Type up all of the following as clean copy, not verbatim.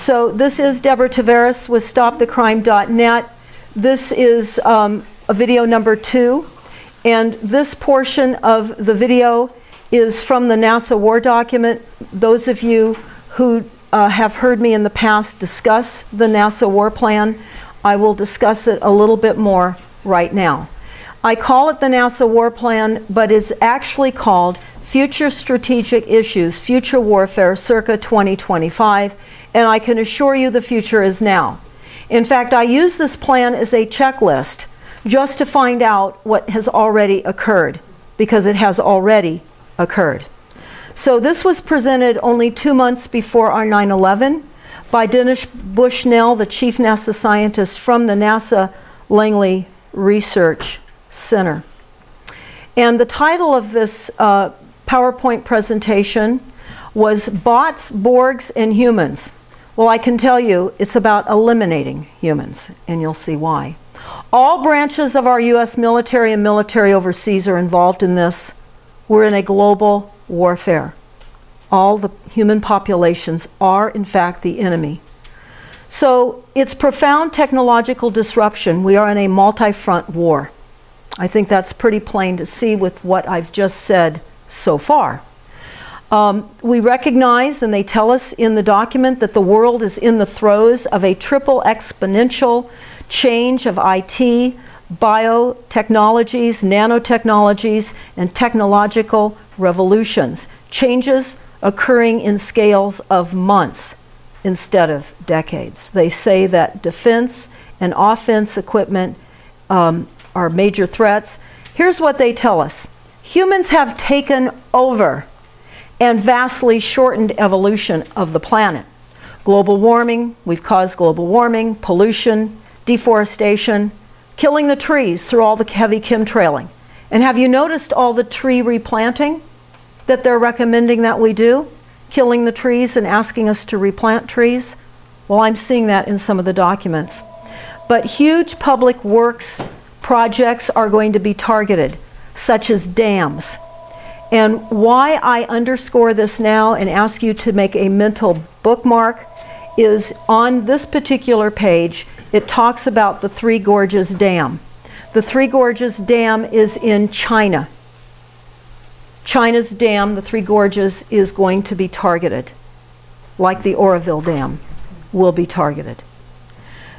So this is Deborah Taveras with StopTheCrime.net. This is a video number 2, and this portion of the video is from the NASA War document. Those of you who have heard me in the past discuss the NASA War Plan, I will discuss it a little bit more right now. I call it the NASA War Plan, but it's actually called Future Strategic Issues, Future Warfare, circa 2025, and I can assure you the future is now. In fact, I use this plan as a checklist just to find out what has already occurred, because it has already occurred. So this was presented only 2 months before our 9/11 by Dennis Bushnell, the chief NASA scientist from the NASA Langley Research Center. And the title of this PowerPoint presentation was Bots, Borgs, and Humans. Well, I can tell you it's about eliminating humans, and you'll see why. All branches of our U.S. military and military overseas are involved in this. We're in a global warfare. All the human populations are, in fact, the enemy. So it's profound technological disruption. We are in a multi-front war. I think that's pretty plain to see with what I've just said so far. We recognize, and they tell us in the document, that the world is in the throes of a triple exponential change of IT, biotechnologies, nanotechnologies, and technological revolutions. Changes occurring in scales of months instead of decades. They say that defense and offense equipment are major threats. Here's what they tell us. Humans have taken over and vastly shortened evolution of the planet. Global warming, we've caused global warming, pollution, deforestation, killing the trees through all the heavy chemtrailing. And have you noticed all the tree replanting that they're recommending that we do? Killing the trees and asking us to replant trees? Well, I'm seeing that in some of the documents. But huge public works projects are going to be targeted, such as dams. And why I underscore this now and ask you to make a mental bookmark is on this particular page, it talks about the Three Gorges Dam. The Three Gorges Dam is in China. China's dam, the Three Gorges, is going to be targeted, like the Oroville Dam will be targeted.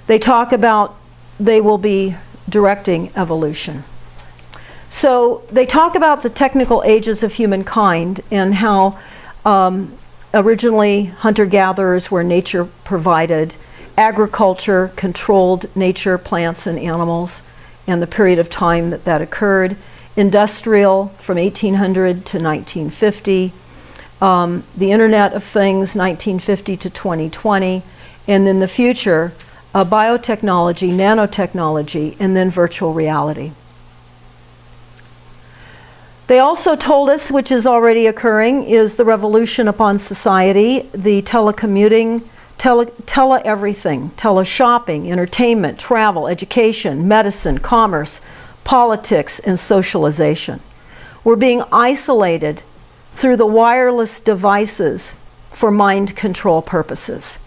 They talk about they will be directing evolution. So they talk about the technical ages of humankind and how originally hunter-gatherers were nature provided, agriculture controlled nature, plants and animals, and the period of time that that occurred, industrial from 1800 to 1950, the Internet of Things 1950 to 2020, and then the future, biotechnology, nanotechnology, and then virtual reality. They also told us, which is already occurring, is the revolution upon society, the telecommuting, tele-everything, tele-shopping, entertainment, travel, education, medicine, commerce, politics, and socialization. We're being isolated through the wireless devices for mind control purposes.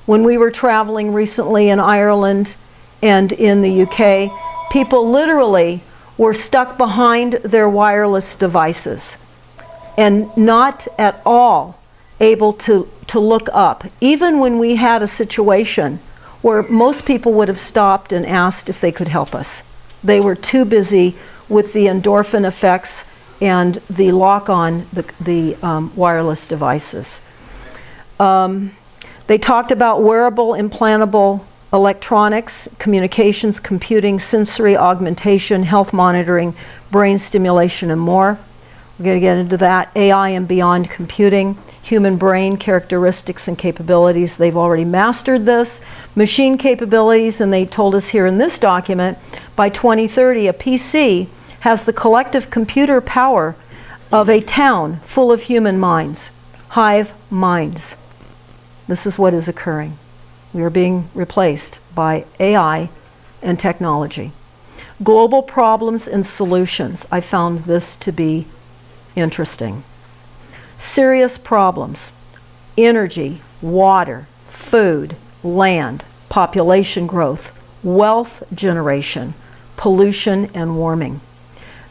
When we were traveling recently in Ireland and in the UK, people literally were stuck behind their wireless devices and not at all able to look up, even when we had a situation where most people would have stopped and asked if they could help us. They were too busy with the endorphin effects and the lock on the wireless devices. They talked about wearable, implantable electronics, communications, computing, sensory augmentation, health monitoring, brain stimulation, and more. We're going to get into that. AI and beyond computing, human brain characteristics and capabilities. They've already mastered this. Machine capabilities, and they told us here in this document, by 2030, a PC has the collective computer power of a town full of human minds, hive minds. This is what is occurring. We are being replaced by AI and technology. Global problems and solutions. I found this to be interesting. Serious problems. Energy, water, food, land, population growth, wealth generation, pollution, and warming.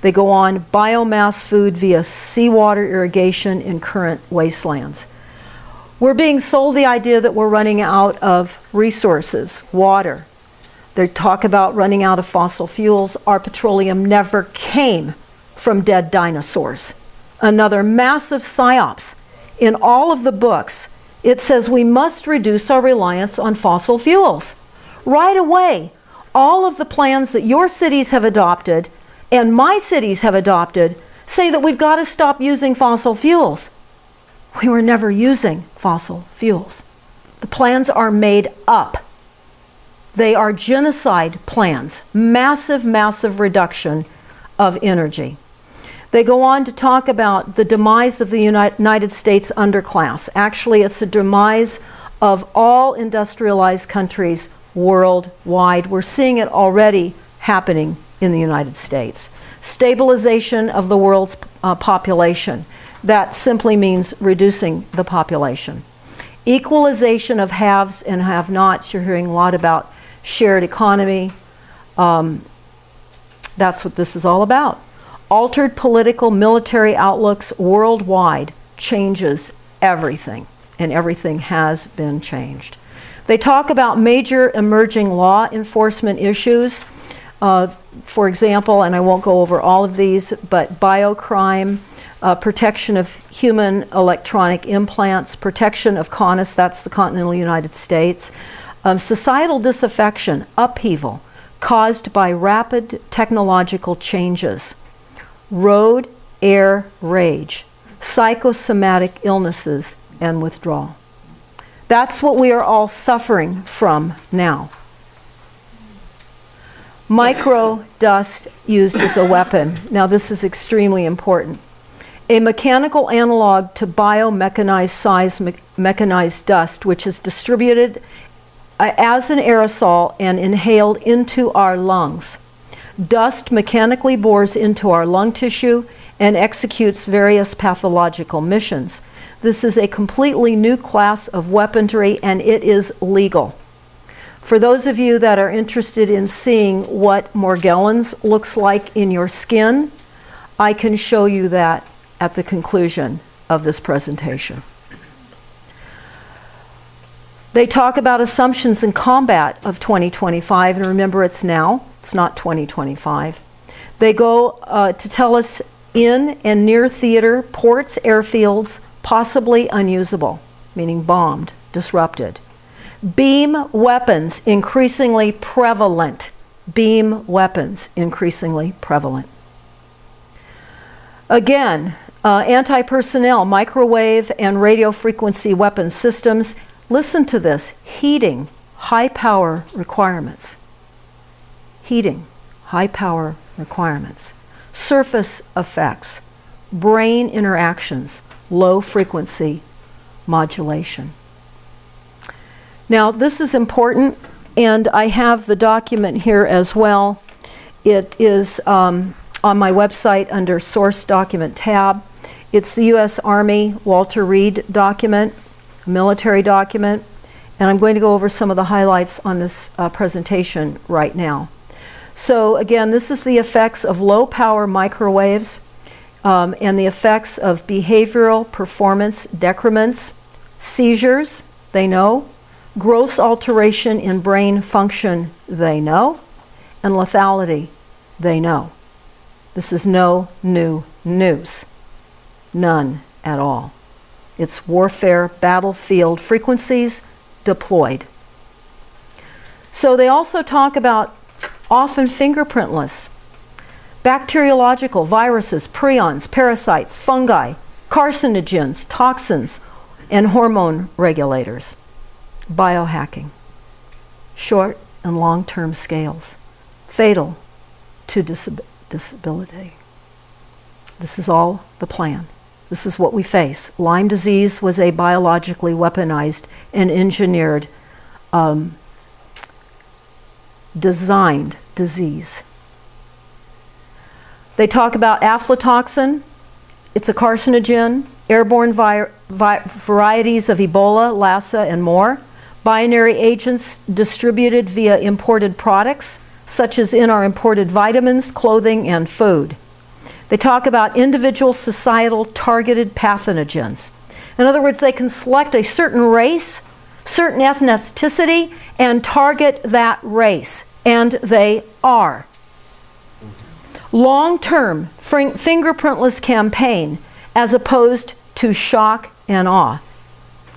They go on, biomass food via seawater irrigation in current wastelands. We're being sold the idea that we're running out of resources, water. They talk about running out of fossil fuels. Our petroleum never came from dead dinosaurs. Another massive psyops. In all of the books, it says we must reduce our reliance on fossil fuels. Right away, all of the plans that your cities have adopted and my cities have adopted say that we've got to stop using fossil fuels. We were never using fossil fuels. The plans are made up. They are genocide plans, massive, massive reduction of energy. They go on to talk about the demise of the United States underclass. Actually, it's a demise of all industrialized countries worldwide. We're seeing it already happening in the United States. Stabilization of the world's population. That simply means reducing the population. Equalization of haves and have-nots. You're hearing a lot about shared economy. That's what this is all about. Altered political military outlooks worldwide changes everything, and everything has been changed. They talk about major emerging law enforcement issues. For example, and I won't go over all of these, but biocrime, protection of human electronic implants, protection of CONUS, that's the continental United States, societal disaffection, upheaval caused by rapid technological changes, road, air rage, psychosomatic illnesses, and withdrawal. That's what we are all suffering from now. Micro dust used as a weapon. Now this is extremely important. A mechanical analog to biomechanized mechanized dust, which is distributed as an aerosol and inhaled into our lungs. Dust mechanically bores into our lung tissue and executes various pathological missions. This is a completely new class of weaponry, and it is legal. For those of you that are interested in seeing what Morgellons looks like in your skin, I can show you that at the conclusion of this presentation. They talk about assumptions in combat of 2025, and remember it's now, it's not 2025. They go to tell us in and near theater, ports, airfields, possibly unusable, meaning bombed, disrupted. Beam weapons increasingly prevalent. Beam weapons increasingly prevalent. Again, anti-personnel, microwave and radio frequency weapon systems. Listen to this, heating, high power requirements. Heating, high power requirements. Surface effects, brain interactions, low frequency modulation. Now this is important, and I have the document here as well. It is on my website under Source Document tab. It's the U.S. Army Walter Reed document, military document, and I'm going to go over some of the highlights on this presentation right now. So again, this is the effects of low power microwaves and the effects of behavioral performance decrements, seizures, they know, gross alteration in brain function, they know, and lethality, they know. This is no new news. None at all. It's warfare, battlefield frequencies deployed. So they also talk about often fingerprintless, bacteriological, viruses, prions, parasites, fungi, carcinogens, toxins, and hormone regulators. Biohacking, short and long-term scales, fatal to disability. This is all the plan. This is what we face. Lyme disease was a biologically weaponized and engineered, designed disease. They talk about aflatoxin. It's a carcinogen, airborne varieties of Ebola, Lassa, and more. binary agents distributed via imported products, such as in our imported vitamins, clothing, and food. They talk about individual societal targeted pathogens. In other words, they can select a certain race, certain ethnicity, and target that race, and they are. Long-term fingerprintless campaign as opposed to shock and awe.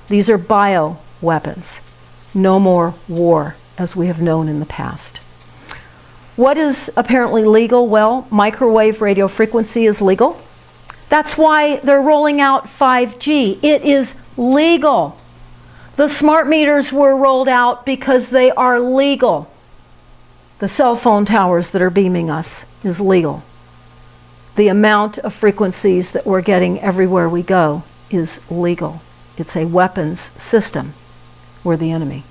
These are bioweapons. No more war as we have known in the past. What is apparently legal? Well, microwave radio frequency is legal. That's why they're rolling out 5G. It is legal. The smart meters were rolled out because they are legal. The cell phone towers that are beaming us is legal. The amount of frequencies that we're getting everywhere we go is legal. It's a weapons system. We're the enemy.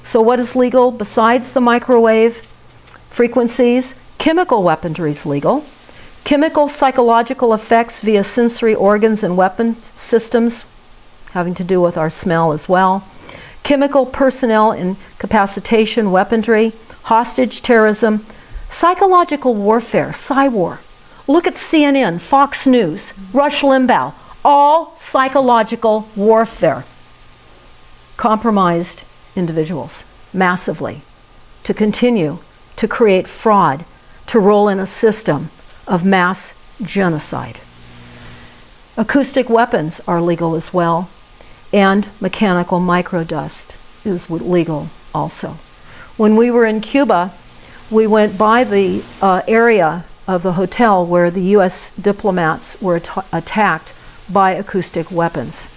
So what is legal besides the microwave frequencies? Chemical weaponry is legal. Chemical psychological effects via sensory organs and weapon systems, having to do with our smell as well. Chemical personnel incapacitation weaponry, hostage terrorism, psychological warfare, psy-war. Look at CNN, Fox News, Rush Limbaugh, all psychological warfare. Compromised individuals, massively, to continue to create fraud, to roll in a system of mass genocide. Acoustic weapons are legal as well, and mechanical microdust is legal also. When we were in Cuba, we went by the area of the hotel where the U.S. diplomats were attacked by acoustic weapons.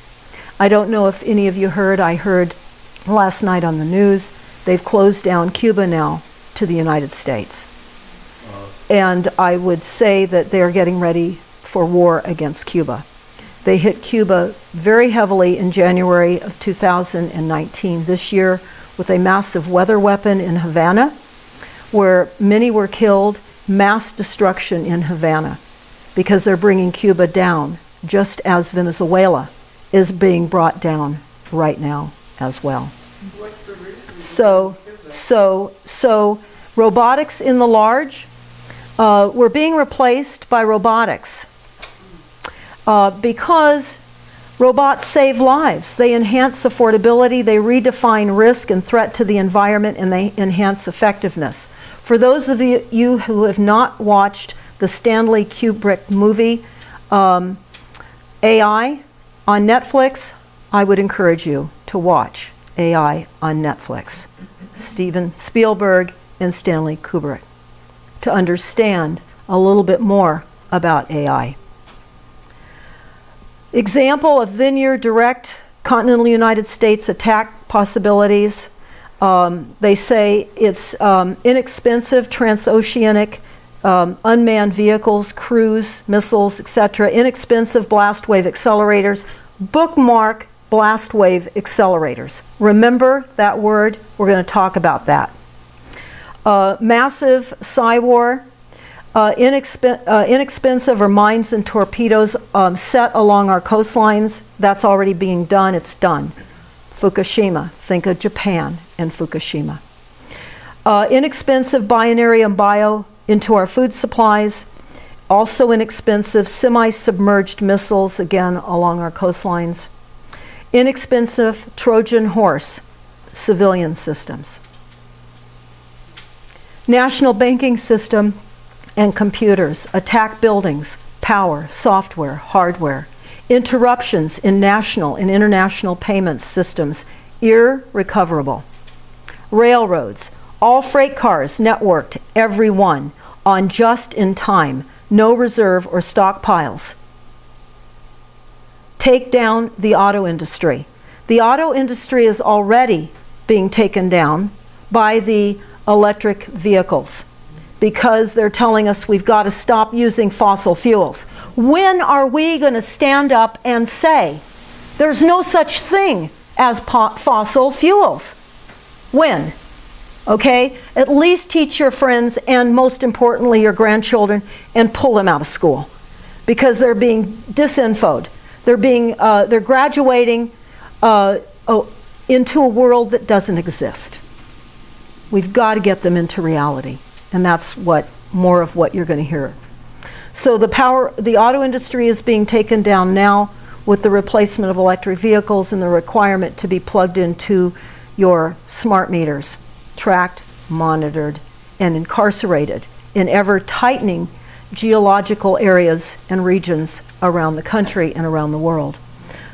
I don't know if any of you heard, I heard last night on the news, they've closed down Cuba now to the United States. And I would say that they're getting ready for war against Cuba. They hit Cuba very heavily in January of 2019, this year, with a massive weather weapon in Havana, where many were killed, mass destruction in Havana, because they're bringing Cuba down, just as Venezuela is being brought down right now as well. What's the reason? So robotics in the large, we're being replaced by robotics because robots save lives. They enhance affordability, they redefine risk and threat to the environment, and they enhance effectiveness. For those of you who have not watched the Stanley Kubrick movie, AI on Netflix, I would encourage you to watch AI on Netflix. Steven Spielberg and Stanley Kubrick, to understand a little bit more about AI. Example of Vineyard direct continental United States attack possibilities. They say it's inexpensive transoceanic unmanned vehicles, cruise, missiles, etc. Inexpensive blast wave accelerators. Bookmark blast wave accelerators. Remember that word? We're going to talk about that. Massive psy-war. Inexpensive are mines and torpedoes set along our coastlines. That's already being done. It's done. Fukushima. Think of Japan and Fukushima. Inexpensive binary and bio into our food supplies. Also inexpensive semi-submerged missiles, again, along our coastlines. Inexpensive Trojan horse civilian systems. National banking system and computers attack buildings, power, software, hardware. Interruptions in national and international payment systems, irrecoverable. Railroads, all freight cars networked, every one, on just in time, no reserve or stockpiles. Take down the auto industry. The auto industry is already being taken down by the electric vehicles because they're telling us we've got to stop using fossil fuels. When are we going to stand up and say there's no such thing as fossil fuels? When? Okay? At least teach your friends and most importantly your grandchildren and pull them out of school because they're being disinfoed. They're graduating into a world that doesn't exist. We've got to get them into reality, and that's more of what you're going to hear. So the auto industry is being taken down now with the replacement of electric vehicles and the requirement to be plugged into your smart meters, tracked, monitored, and incarcerated in ever tightening geological areas and regions around the country and around the world.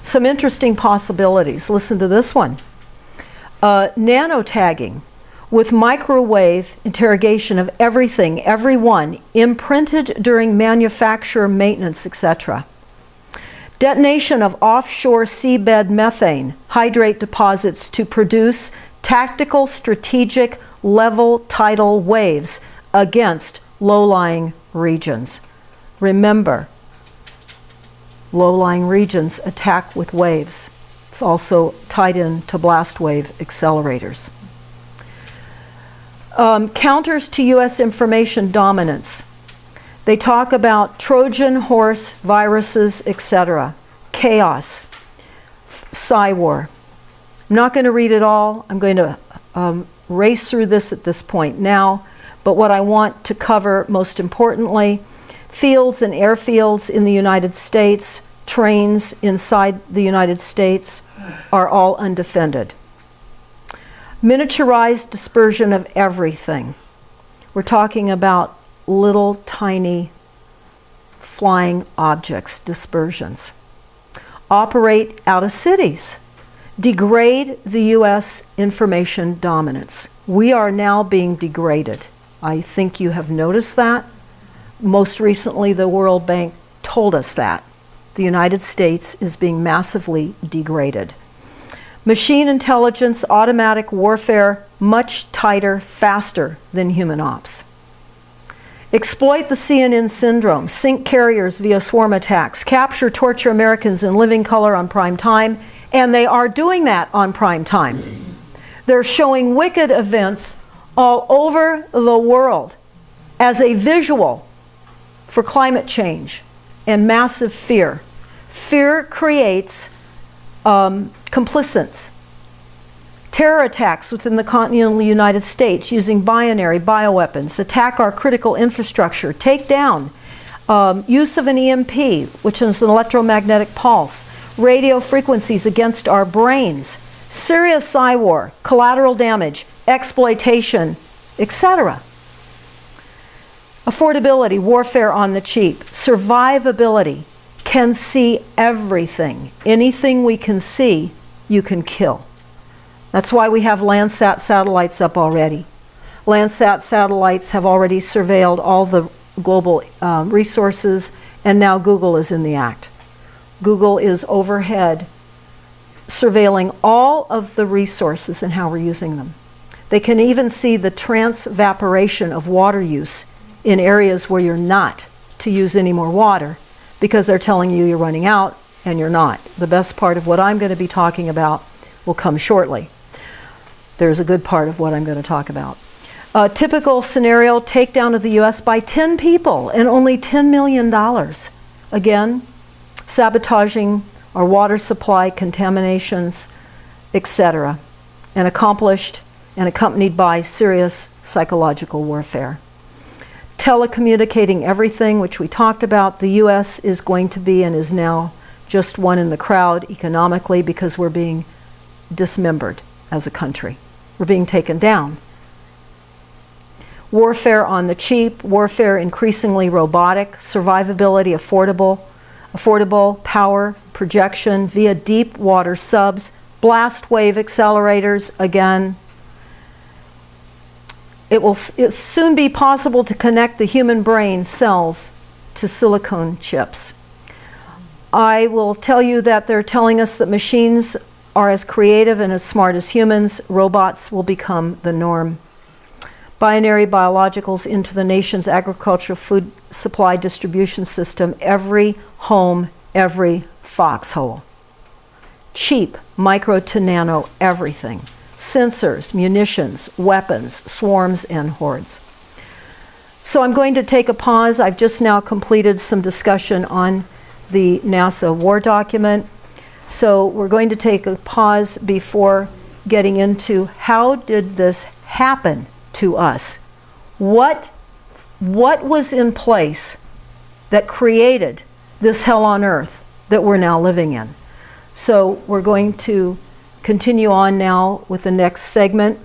Some interesting possibilities. Listen to this one. Nanotagging with microwave interrogation of everything, everyone, imprinted during manufacture, maintenance, etc. Detonation of offshore seabed methane hydrate deposits to produce tactical, strategic, level tidal waves against low-lying regions. Remember, low-lying regions attack with waves. It's also tied in to blast wave accelerators. Counters to U.S. information dominance. They talk about Trojan horse, viruses, etc. Chaos, Psywar. I'm not going to read it all. I'm going to race through this at this point now. But what I want to cover most importantly, fields and airfields in the United States, trains inside the United States are all undefended. Miniaturized dispersion of everything. We're talking about little tiny flying objects, dispersions. Operate out of cities. Degrade the U.S. information dominance. We are now being degraded. I think you have noticed that. Most recently, the World Bank told us that. The United States is being massively degraded. Machine intelligence, automatic warfare, much tighter, faster than human ops. Exploit the CNN syndrome, sink carriers via swarm attacks, capture, torture Americans in living color on prime time, and they are doing that on prime time. They're showing wicked events all over the world as a visual for climate change and massive fear. Fear creates complicits. Terror attacks within the continental United States using binary bioweapons, attack our critical infrastructure, take down, use of an EMP, which is an electromagnetic pulse, radio frequencies against our brains, serious Psywar, collateral damage, exploitation, etc. Affordability, warfare on the cheap, survivability, can see everything. Anything we can see, you can kill. That's why we have Landsat satellites up already. Landsat satellites have already surveilled all the global resources, and now Google is in the act. Google is overhead surveilling all of the resources and how we're using them. They can even see the transvaporation of water use in areas where you're not to use any more water, because they're telling you you're running out and you're not. The best part of what I'm going to be talking about will come shortly. There's a good part of what I'm going to talk about. Typical scenario, takedown of the U.S. by 10 people and only $10 million. Again, sabotaging our water supply, contaminations, etc. And accomplished and accompanied by serious psychological warfare. Telecommunicating everything, which we talked about. The U.S. is going to be and is now just one in the crowd economically, because we're being dismembered as a country. We're being taken down. Warfare on the cheap, warfare increasingly robotic, survivability affordable, power projection via deep water subs, blast wave accelerators. Again, it will soon be possible to connect the human brain cells to silicone chips. I will tell you that they're telling us that machines are as creative and as smart as humans. Robots will become the norm. Binary biologicals into the nation's agricultural food supply distribution system, every home, every foxhole. Cheap, micro to nano, everything. Sensors, munitions, weapons, swarms, and hordes. So I'm going to take a pause. I've just now completed some discussion on the NASA war document. So we're going to take a pause before getting into how did this happen to us? What was in place that created this hell on earth that we're now living in? So we're going to continue on now with the next segment.